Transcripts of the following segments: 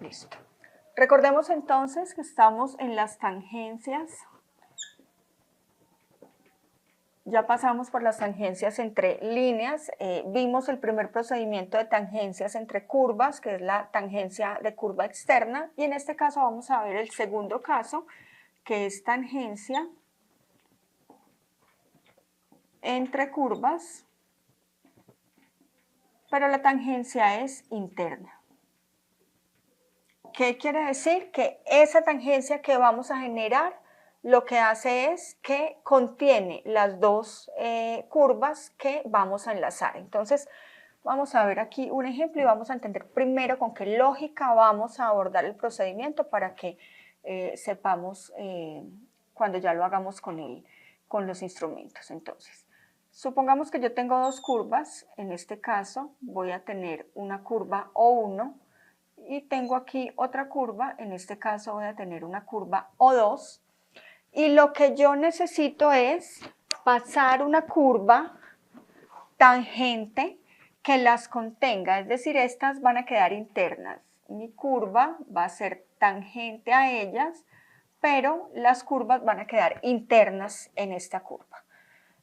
Listo. Recordemos entonces que estamos en las tangencias. Ya pasamos por las tangencias entre líneas, vimos el primer procedimiento de tangencias entre curvas, que es la tangencia de curva externa, y en este caso vamos a ver el segundo caso, que es tangencia entre curvas, pero la tangencia es interna. ¿Qué quiere decir? Que esa tangencia que vamos a generar lo que hace es que contiene las dos curvas que vamos a enlazar. Entonces, vamos a ver aquí un ejemplo y vamos a entender primero con qué lógica vamos a abordar el procedimiento para que sepamos cuando ya lo hagamos con los instrumentos. Entonces, supongamos que yo tengo dos curvas. En este caso, voy a tener una curva O1 y tengo aquí otra curva. En este caso, voy a tener una curva O2. Y lo que yo necesito es pasar una curva tangente que las contenga, es decir, estas van a quedar internas. Mi curva va a ser tangente a ellas, pero las curvas van a quedar internas en esta curva.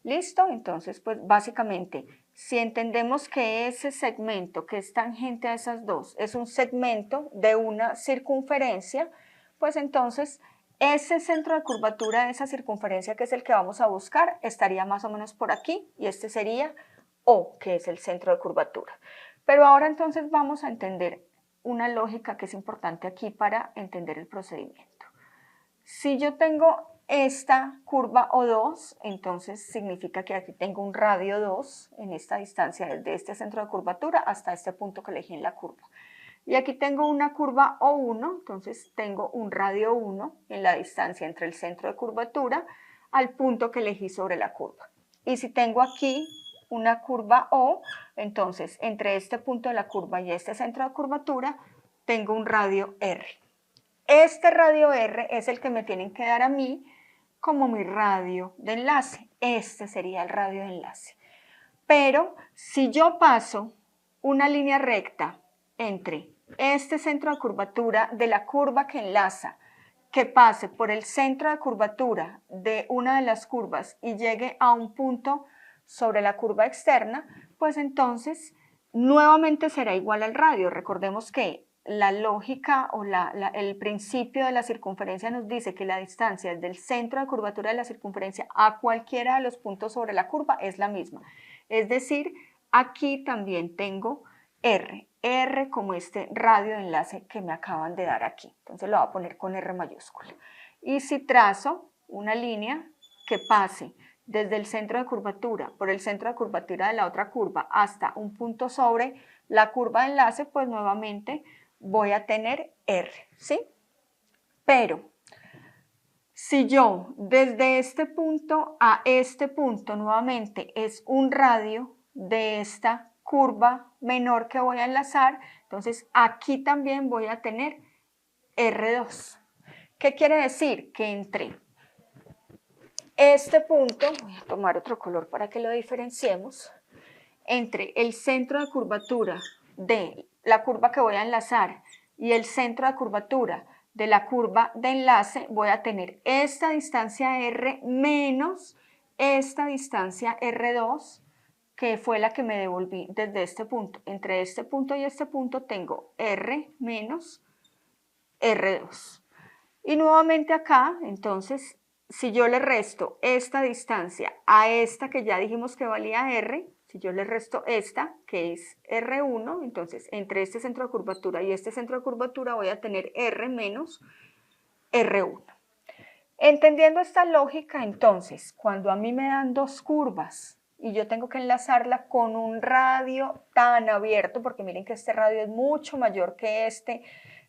¿Listo? Entonces, pues básicamente, si entendemos que ese segmento que es tangente a esas dos es un segmento de una circunferencia, pues entonces ese centro de curvatura de esa circunferencia, que es el que vamos a buscar, estaría más o menos por aquí, y este sería O, que es el centro de curvatura. Pero ahora entonces vamos a entender una lógica que es importante aquí para entender el procedimiento. Si yo tengo esta curva O2, entonces significa que aquí tengo un radio 2 en esta distancia desde este centro de curvatura hasta este punto que elegí en la curva. Y aquí tengo una curva O1, entonces tengo un radio 1 en la distancia entre el centro de curvatura al punto que elegí sobre la curva. Y si tengo aquí una curva O, entonces entre este punto de la curva y este centro de curvatura tengo un radio R. Este radio R es el que me tienen que dar a mí como mi radio de enlace. Este sería el radio de enlace. Pero si yo paso una línea recta entre este centro de curvatura de la curva que enlaza, que pase por el centro de curvatura de una de las curvas y llegue a un punto sobre la curva externa, pues entonces nuevamente será igual al radio. Recordemos que la lógica o el principio de la circunferencia nos dice que la distancia del centro de curvatura de la circunferencia a cualquiera de los puntos sobre la curva es la misma. Es decir, aquí también tengo R como este radio de enlace que me acaban de dar aquí. Entonces lo voy a poner con R mayúscula. Y si trazo una línea que pase desde el centro de curvatura por el centro de curvatura de la otra curva hasta un punto sobre la curva de enlace, pues nuevamente voy a tener R, ¿sí? Pero si yo desde este punto a este punto nuevamente es un radio de esta curva menor que voy a enlazar, entonces aquí también voy a tener R2. ¿Qué quiere decir? Que entre este punto, voy a tomar otro color para que lo diferenciemos, entre el centro de curvatura de la curva que voy a enlazar y el centro de curvatura de la curva de enlace, voy a tener esta distancia R menos esta distancia R2, que fue la que me devolví desde este punto. Entre este punto y este punto tengo R menos R2. Y nuevamente acá, entonces, si yo le resto esta distancia a esta que ya dijimos que valía R, si yo le resto esta, que es R1, entonces entre este centro de curvatura y este centro de curvatura voy a tener R menos R1. Entendiendo esta lógica, entonces, cuando a mí me dan dos curvas y yo tengo que enlazarla con un radio tan abierto, porque miren que este radio es mucho mayor que este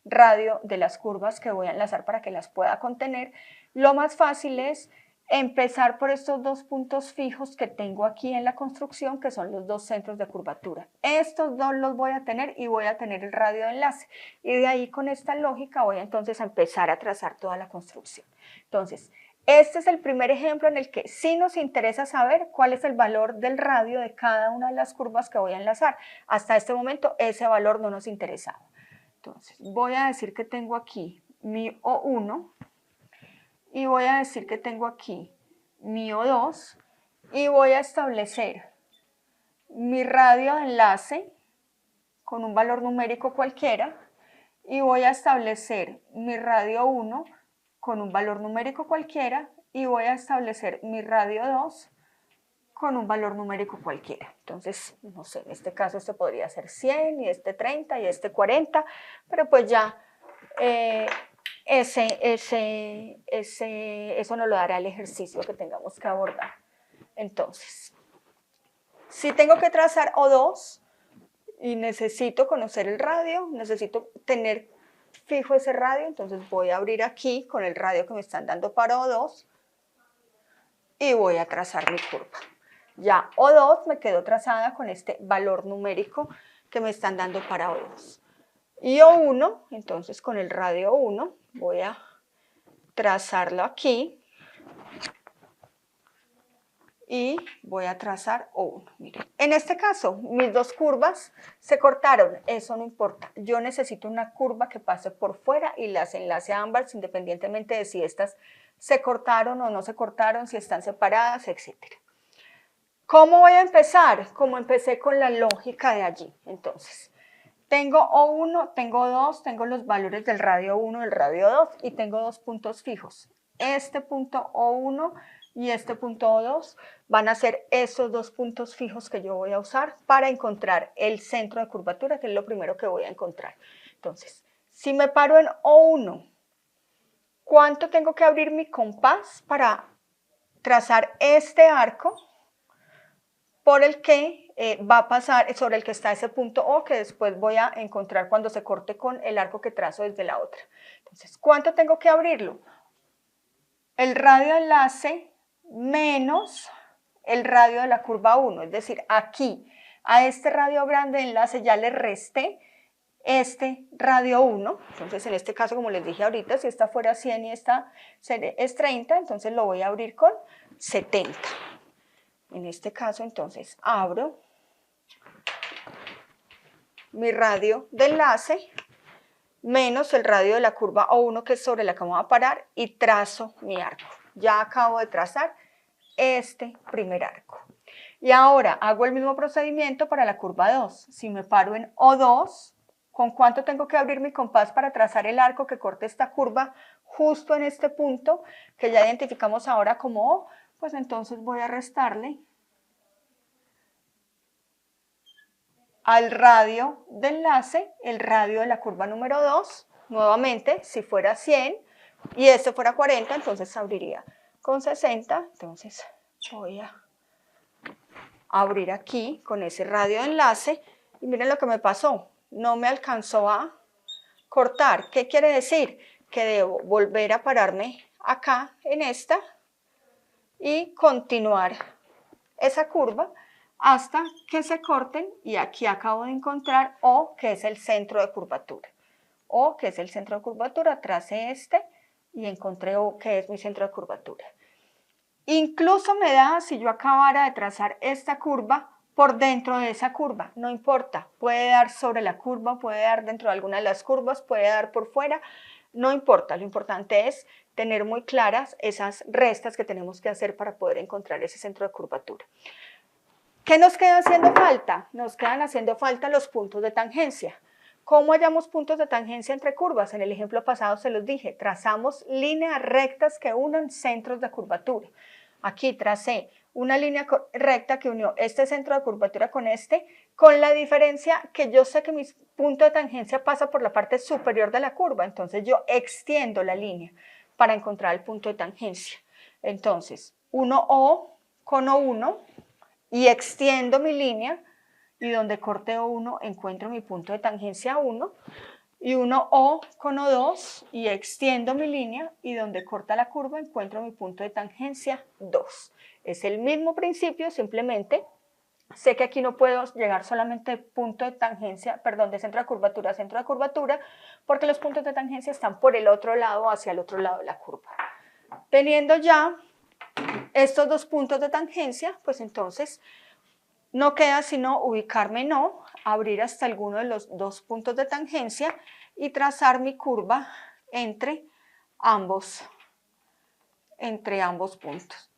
radio de las curvas que voy a enlazar para que las pueda contener, lo más fácil es empezar por estos dos puntos fijos que tengo aquí en la construcción, que son los dos centros de curvatura. Estos dos los voy a tener y voy a tener el radio de enlace. Y de ahí, con esta lógica, voy entonces a empezar a trazar toda la construcción. Entonces, este es el primer ejemplo en el que sí nos interesa saber cuál es el valor del radio de cada una de las curvas que voy a enlazar. Hasta este momento ese valor no nos interesaba. Entonces, voy a decir que tengo aquí mi O1 y voy a decir que tengo aquí mi O2 y voy a establecer mi radio de enlace con un valor numérico cualquiera y voy a establecer mi radio 1 con un valor numérico cualquiera y voy a establecer mi radio 2 con un valor numérico cualquiera. Entonces, no sé, en este caso este podría ser 100 y este 30 y este 40, pero pues ya eso nos lo dará el ejercicio que tengamos que abordar. Entonces, si tengo que trazar O2 y necesito conocer el radio, necesito tener fijo ese radio, entonces voy a abrir aquí con el radio que me están dando para O2 y voy a trazar mi curva. Ya O2 me quedó trazada con este valor numérico que me están dando para O2. Y O1, entonces con el radio 1 voy a trazarlo aquí y voy a trazar O1. Miren, en este caso, mis dos curvas se cortaron, eso no importa. Yo necesito una curva que pase por fuera y las enlace a ambas, independientemente de si estas se cortaron o no se cortaron, si están separadas, etc. ¿Cómo voy a empezar? Como empecé con la lógica de allí. Entonces, tengo O1, tengo O2, tengo los valores del radio 1 y del radio 2 y tengo dos puntos fijos. Este punto O1 y este punto O2 van a ser esos dos puntos fijos que yo voy a usar para encontrar el centro de curvatura, que es lo primero que voy a encontrar. Entonces, si me paro en O1, ¿cuánto tengo que abrir mi compás para trazar este arco por el que va a pasar, sobre el que está ese punto O, que después voy a encontrar cuando se corte con el arco que trazo desde la otra? Entonces, ¿cuánto tengo que abrirlo? El radio de enlace menos el radio de la curva 1, es decir, aquí a este radio grande de enlace ya le resté este radio 1, entonces en este caso, como les dije ahorita, si esta fuera 100 y esta es 30, entonces lo voy a abrir con 70. En este caso, entonces, abro mi radio de enlace menos el radio de la curva O1, que es sobre la que vamos a parar, y trazo mi arco. Ya acabo de trazar este primer arco. Y ahora hago el mismo procedimiento para la curva 2. Si me paro en O2, ¿con cuánto tengo que abrir mi compás para trazar el arco que corte esta curva justo en este punto que ya identificamos ahora como O? Pues entonces voy a restarle al radio de enlace el radio de la curva número 2. Nuevamente, si fuera 100 y este fuera 40, entonces abriría con 60. Entonces voy a abrir aquí con ese radio de enlace y miren lo que me pasó. No me alcanzó a cortar. ¿Qué quiere decir? Que debo volver a pararme acá en esta y continuar esa curva hasta que se corten, y aquí acabo de encontrar O, que es el centro de curvatura. O, que es el centro de curvatura, tracé este y encontré O, que es mi centro de curvatura. Incluso me da, si yo acabara de trazar esta curva por dentro de esa curva, no importa, puede dar sobre la curva, puede dar dentro de alguna de las curvas, puede dar por fuera, no importa, lo importante es tener muy claras esas restas que tenemos que hacer para poder encontrar ese centro de curvatura. ¿Qué nos queda haciendo falta? Nos quedan haciendo falta los puntos de tangencia. ¿Cómo hallamos puntos de tangencia entre curvas? En el ejemplo pasado se los dije, trazamos líneas rectas que unan centros de curvatura. Aquí tracé una línea recta que unió este centro de curvatura con este, con la diferencia que yo sé que mi punto de tangencia pasa por la parte superior de la curva, entonces yo extiendo la línea para encontrar el punto de tangencia. Entonces, 1O con O1 y extiendo mi línea, y donde corte O1 encuentro mi punto de tangencia 1, y 1O con O2 y extiendo mi línea, y donde corta la curva encuentro mi punto de tangencia 2. Es el mismo principio, simplemente sé que aquí no puedo llegar solamente de punto de tangencia, perdón, de centro de curvatura a centro de curvatura, porque los puntos de tangencia están por el otro lado, hacia el otro lado de la curva. Teniendo ya estos dos puntos de tangencia, pues entonces no queda sino ubicarme en O, abrir hasta alguno de los dos puntos de tangencia y trazar mi curva entre ambos puntos.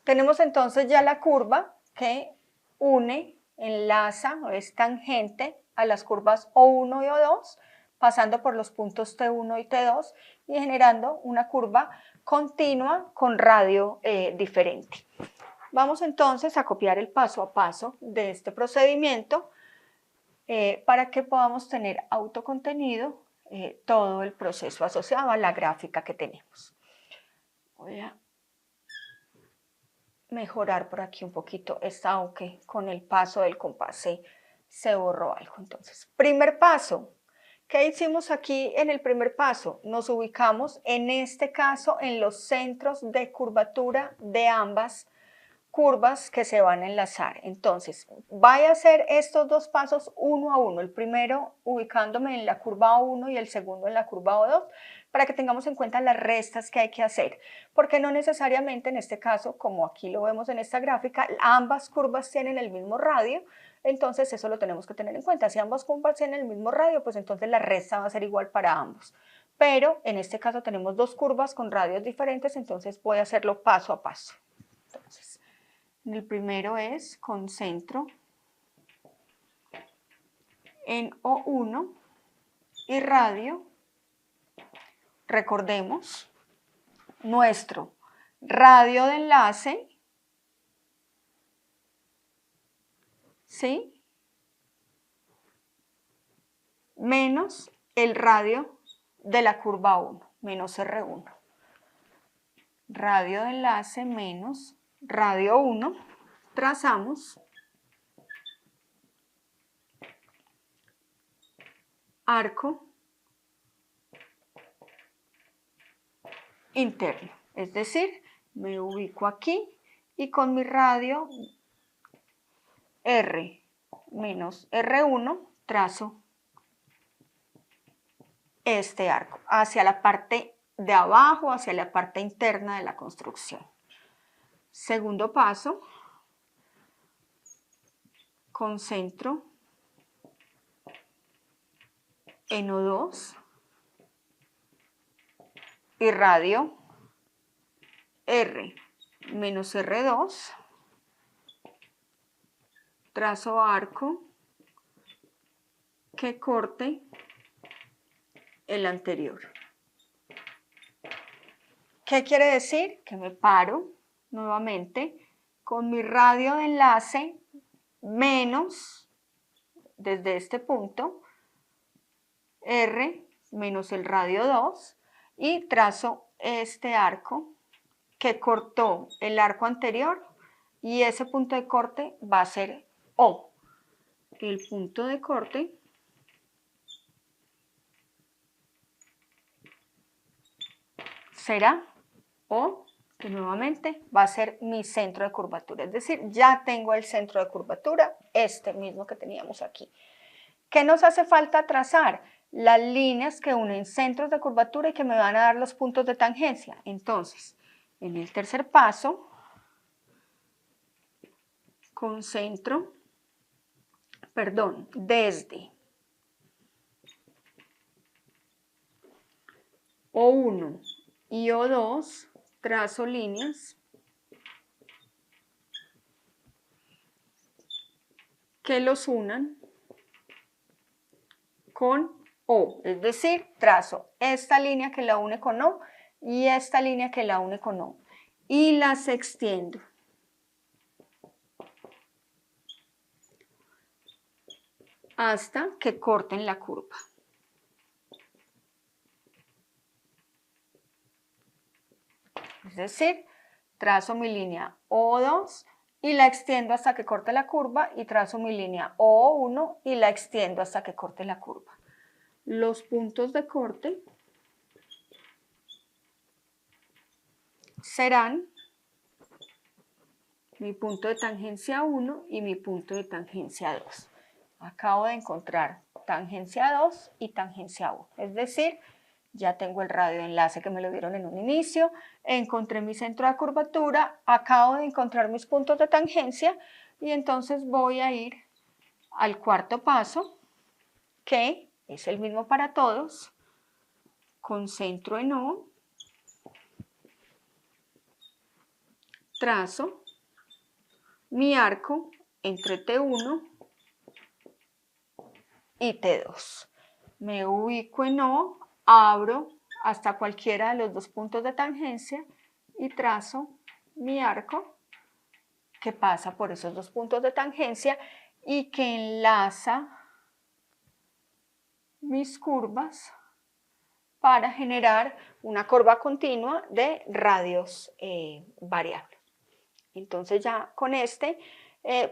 Tenemos entonces ya la curva que une, enlaza o es tangente a las curvas O1 y O2, pasando por los puntos T1 y T2 y generando una curva continua con radio diferente. Vamos entonces a copiar el paso a paso de este procedimiento para que podamos tener autocontenido todo el proceso asociado a la gráfica que tenemos. Voy a mejorar por aquí un poquito esta, aunque con el paso del compás se borró algo. Entonces, primer paso. ¿Qué hicimos aquí en el primer paso? Nos ubicamos en este caso en los centros de curvatura de ambas curvas que se van a enlazar. Entonces, voy a hacer estos dos pasos uno a uno. El primero ubicándome en la curva O1 y el segundo en la curva O2 para que tengamos en cuenta las restas que hay que hacer. Porque no necesariamente en este caso, como aquí lo vemos en esta gráfica, ambas curvas tienen el mismo radio. Entonces, eso lo tenemos que tener en cuenta. Si ambas curvas tienen el mismo radio, pues entonces la resta va a ser igual para ambos. Pero en este caso tenemos dos curvas con radios diferentes, entonces voy a hacerlo paso a paso. Entonces, el primero es concentro en O1 y radio. Recordemos nuestro radio de enlace, ¿sí? Menos el radio de la curva 1, menos R1. Radio de enlace menos radio 1, trazamos arco interno, es decir, me ubico aquí y con mi radio R menos R1 trazo este arco hacia la parte de abajo, hacia la parte interna de la construcción. Segundo paso, concentro en O2 y radio R menos R2, trazo arco que corte el anterior. ¿Qué quiere decir? Que me paro nuevamente con mi radio de enlace menos, desde este punto, R menos el radio 2 y trazo este arco que cortó el arco anterior y ese punto de corte va a ser O. El punto de corte será O, que nuevamente va a ser mi centro de curvatura. Es decir, ya tengo el centro de curvatura, este mismo que teníamos aquí. ¿Qué nos hace falta trazar? Las líneas que unen centros de curvatura y que me van a dar los puntos de tangencia. Entonces, en el tercer paso, concentro, desde O1 y O2, trazo líneas que los unan con O, es decir, trazo esta línea que la une con O y esta línea que la une con O y las extiendo. Hasta que corten la curva. Es decir, trazo mi línea O2 y la extiendo hasta que corte la curva y trazo mi línea O1 y la extiendo hasta que corte la curva. Los puntos de corte serán mi punto de tangencia 1 y mi punto de tangencia 2. Acabo de encontrar tangencia 2 y tangencia 1, es decir, ya tengo el radio de enlace que me lo dieron en un inicio, encontré mi centro de curvatura, acabo de encontrar mis puntos de tangencia y entonces voy a ir al cuarto paso, que es el mismo para todos, concentro en O, trazo mi arco entre T1 y T2. Me ubico en O, abro hasta cualquiera de los dos puntos de tangencia y trazo mi arco que pasa por esos dos puntos de tangencia y que enlaza mis curvas para generar una curva continua de radios variables. Entonces ya con este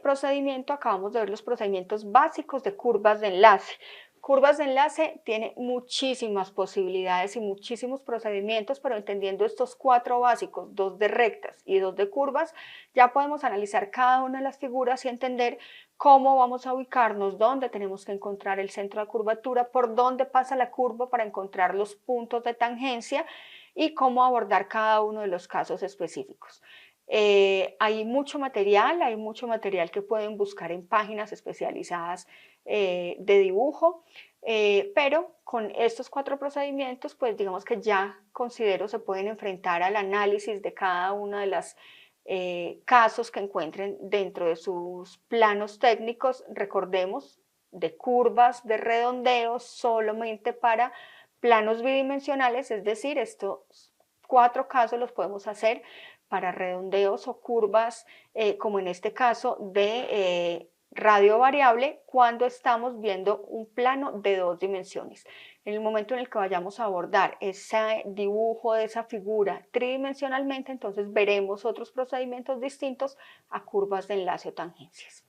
procedimiento acabamos de ver los procedimientos básicos de curvas de enlace. Curvas de enlace tiene muchísimas posibilidades y muchísimos procedimientos, pero entendiendo estos cuatro básicos, dos de rectas y dos de curvas, ya podemos analizar cada una de las figuras y entender cómo vamos a ubicarnos, dónde tenemos que encontrar el centro de curvatura, por dónde pasa la curva para encontrar los puntos de tangencia y cómo abordar cada uno de los casos específicos. Hay mucho material que pueden buscar en páginas especializadas de dibujo, pero con estos cuatro procedimientos, pues digamos que ya considero se pueden enfrentar al análisis de cada uno de los casos que encuentren dentro de sus planos técnicos, recordemos, de curvas, de redondeos, solamente para planos bidimensionales, es decir, estos cuatro casos los podemos hacer para redondeos o curvas, como en este caso de radio variable, cuando estamos viendo un plano de dos dimensiones. En el momento en el que vayamos a abordar ese dibujo de esa figura tridimensionalmente, entonces veremos otros procedimientos distintos a curvas de enlace o tangencias.